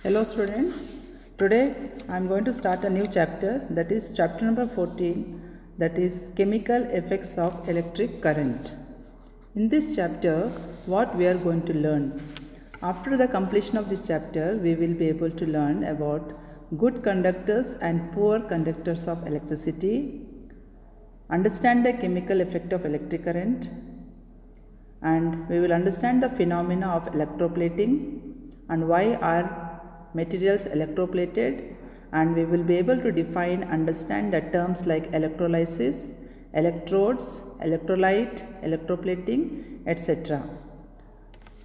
Hello students, today I am going to start a new chapter, that is chapter number 14, that is chemical effects of electric current. In this chapter, what we are going to learn? After the completion of this chapter, we will be able to learn about good conductors and poor conductors of electricity, understand the chemical effect of electric current, and we will understand the phenomena of electroplating and why are materials electroplated, and we will be able to define, understand the terms like electrolysis, electrodes, electrolyte, electroplating, etc.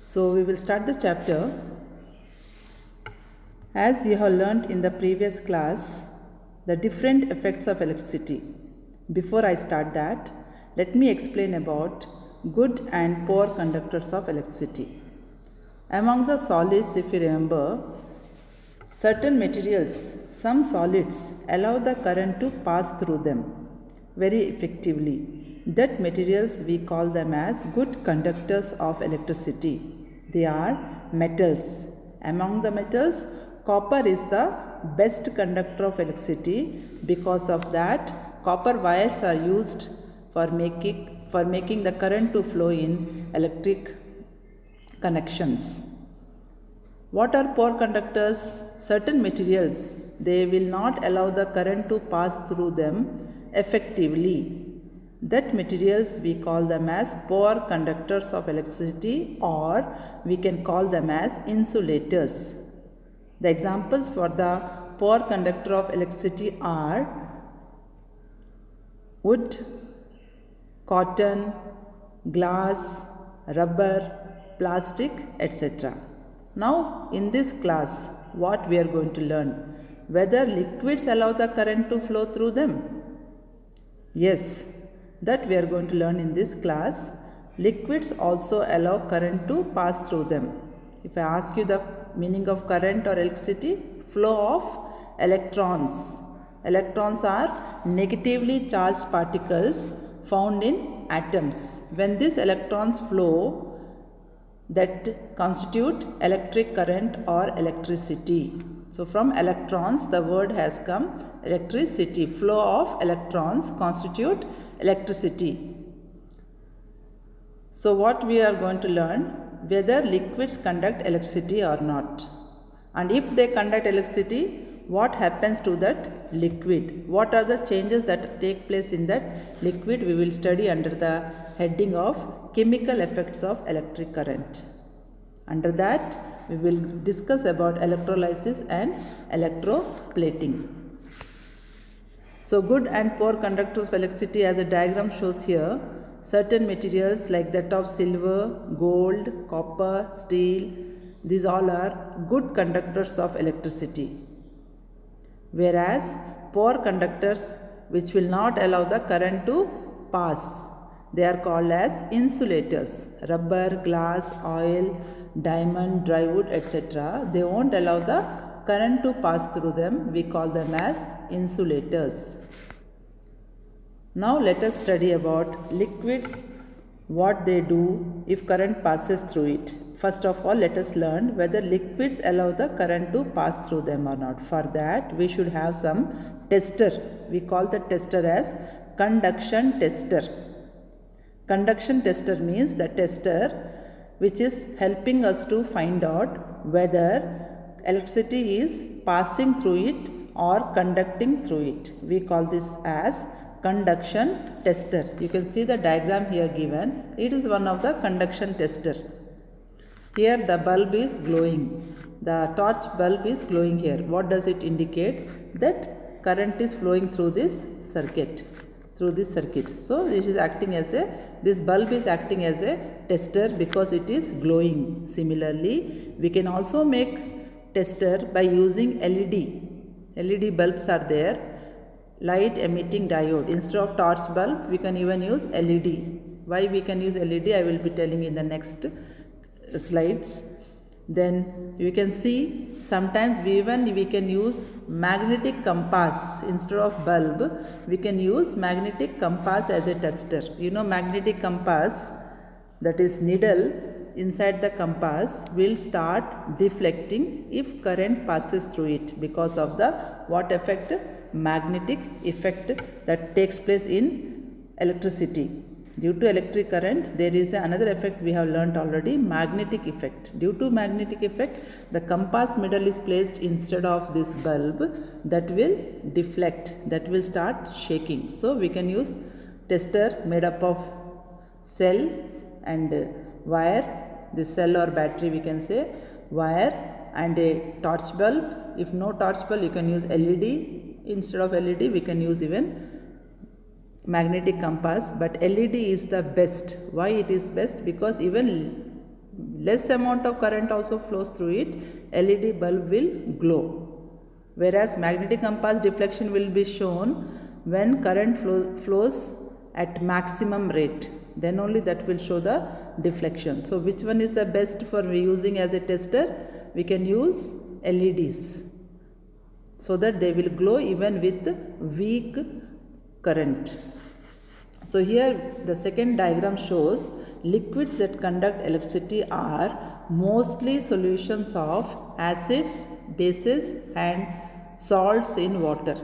So we will start the chapter. As you have learnt in the previous class, the different effects of electricity. Before I start that, let me explain about good and poor conductors of electricity. Among the solids, if you remember, certain materials, some solids, allow the current to pass through them very effectively. That materials we call them as good conductors of electricity. They are metals. Among the metals, copper is the best conductor of electricity. Because of that, copper wires are used for making the current to flow in electric connections. What are poor conductors? Certain materials, they will not allow the current to pass through them effectively. That materials we call them as poor conductors of electricity, or we can call them as insulators. The examples for the poor conductor of electricity are wood, cotton, glass, rubber, plastic, etc. Now in this class, what we are going to learn? Whether liquids allow the current to flow through them? Yes, that we are going to learn in this class. Liquids also allow current to pass through them. If I ask you the meaning of current or electricity, flow of electrons. Electrons are negatively charged particles found in atoms. When these electrons flow, that constitute electric current or electricity. So from electrons the word has come electricity. Flow of electrons constitute electricity. So what we are going to learn, whether liquids conduct electricity or not, and if they conduct electricity, what happens to that liquid, what are the changes that take place in that liquid, we will study under the heading of chemical effects of electric current. Under that, we will discuss about electrolysis and electroplating. So good and poor conductors of electricity, as a diagram shows here, certain materials like that of silver, gold, copper, steel, these all are good conductors of electricity. Whereas poor conductors which will not allow the current to pass, they are called as insulators. Rubber, glass, oil, diamond, drywood, etc. They won't allow the current to pass through them. We call them as insulators. Now let us study about liquids, what they do if current passes through it. First of all, let us learn whether liquids allow the current to pass through them or not. For that, we should have some tester. We call the tester as conduction tester. Conduction tester means the tester which is helping us to find out whether electricity is passing through it or conducting through it. We call this as conduction tester. You can see the diagram here given. It is one of the conduction tester. Here the bulb is glowing. The torch bulb is glowing here. What does it indicate? That current is flowing through this circuit. So this bulb is acting as a tester because it is glowing. Similarly, we can also make tester by using LED. LED bulbs are there, light emitting diode. Instead of torch bulb, we can even use LED. Why we can use LED, I will be telling in the next slides. Then you can see sometimes we can use magnetic compass. Instead of bulb, we can use magnetic compass as a tester. You know magnetic compass, that is needle inside the compass will start deflecting if current passes through it because of the what effect? Magnetic effect that takes place in electricity. Due to electric current, there is another effect we have learnt already, magnetic effect. Due to magnetic effect, the compass needle is placed instead of this bulb, that will deflect, that will start shaking. So we can use tester made up of cell and wire, the cell or battery we can say, wire and a torch bulb. If no torch bulb, you can use LED. Instead of LED, we can use even magnetic compass, but LED is the best. Why it is best? Because even less amount of current also flows through it, LED bulb will glow. Whereas magnetic compass deflection will be shown when current flows at maximum rate, then only that will show the deflection. So which one is the best for using as a tester? We can use LEDs, so that they will glow even with weak current. So here the second diagram shows liquids that conduct electricity are mostly solutions of acids, bases and salts in water.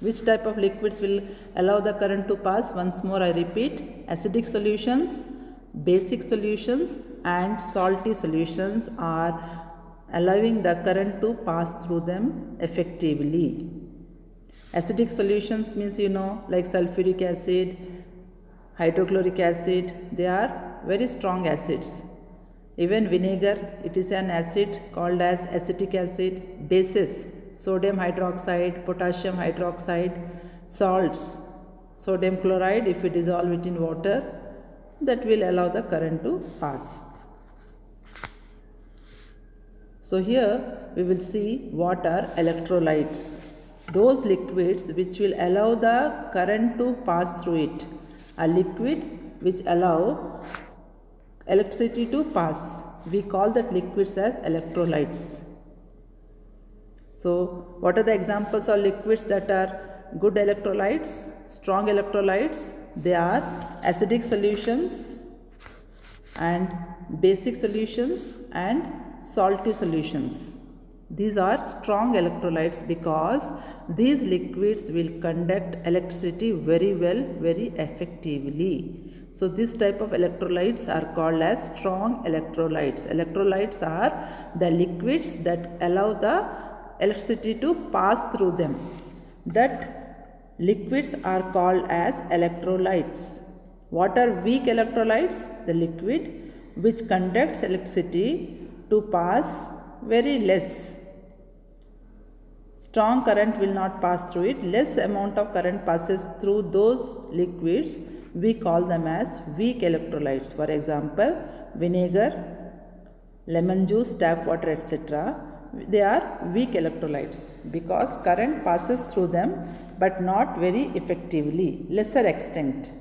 Which type of liquids will allow the current to pass? Once more I repeat, acidic solutions, basic solutions and salty solutions are allowing the current to pass through them effectively. Acidic solutions means like sulfuric acid, hydrochloric acid, they are very strong acids. Even vinegar, it is an acid called as acetic acid. Bases, sodium hydroxide, potassium hydroxide. Salts, sodium chloride, if we dissolve it in water, that will allow the current to pass. So here we will see what are electrolytes. Those liquids which will allow the current to pass through it. A liquid which allow electricity to pass. We call that liquids as electrolytes. So what are the examples of liquids that are good electrolytes, strong electrolytes? They are acidic solutions and basic solutions and salty solutions. These are strong electrolytes because these liquids will conduct electricity very well, very effectively. So this type of electrolytes are called as strong electrolytes. Electrolytes are the liquids that allow the electricity to pass through them. That liquids are called as electrolytes. What are weak electrolytes? The liquid which conducts electricity to pass very less. Strong current will not pass through it. Less amount of current passes through those liquids. We call them as weak electrolytes. For example, vinegar, lemon juice, tap water, etc. They are weak electrolytes because current passes through them but not very effectively. Lesser extent.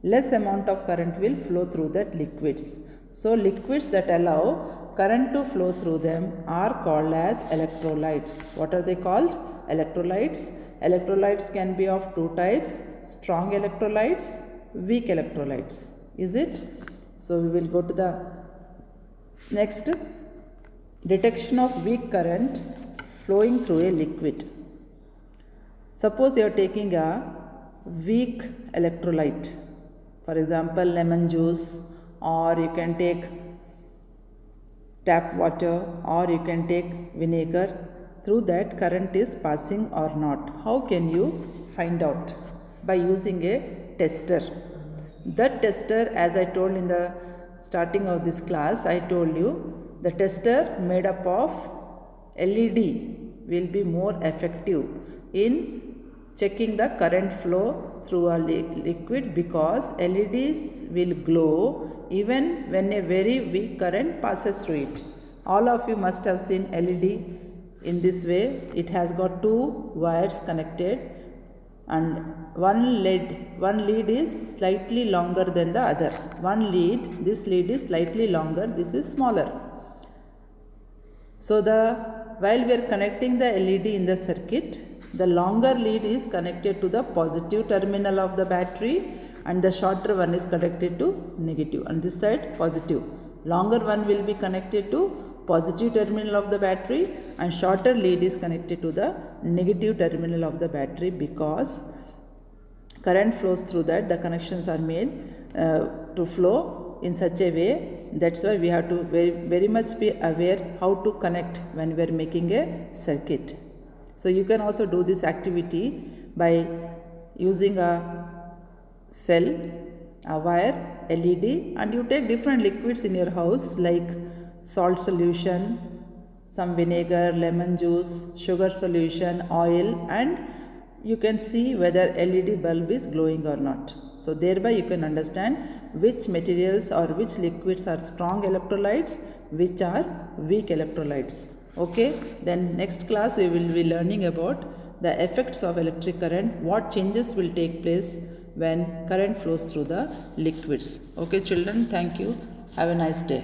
Less amount of current will flow through that liquids. So liquids that allow current to flow through them are called as electrolytes. What are they called? Electrolytes. Electrolytes can be of two types, strong electrolytes, weak electrolytes. Is it? So we will go to the next. Detection of weak current flowing through a liquid. Suppose you are taking a weak electrolyte, for example lemon juice, or you can take tap water, or you can take vinegar. Through that current is passing or not. How can you find out? By using a tester. That tester, as I told in the starting of this class, I told you the tester made up of LED will be more effective in checking the current flow through a liquid because LEDs will glow even when a very weak current passes through it. All of you must have seen LED in this way. It has got two wires connected and one lead is slightly longer than the other. This lead is slightly longer, this is smaller. So while we are connecting the LED in the circuit, the longer lead is connected to the positive terminal of the battery and the shorter one is connected to negative, and this side positive. Longer one will be connected to positive terminal of the battery and shorter lead is connected to the negative terminal of the battery, because current flows through that. The connections are made to flow in such a way. That's why we have to very much be aware how to connect when we are making a circuit. So you can also do this activity by using a cell, a wire, LED, and you take different liquids in your house like salt solution, some vinegar, lemon juice, sugar solution, oil, and you can see whether LED bulb is glowing or not. So thereby you can understand which materials or which liquids are strong electrolytes, which are weak electrolytes. Okay, then next class we will be learning about the effects of electric current, what changes will take place when current flows through the liquids. Okay children, thank you. Have a nice day.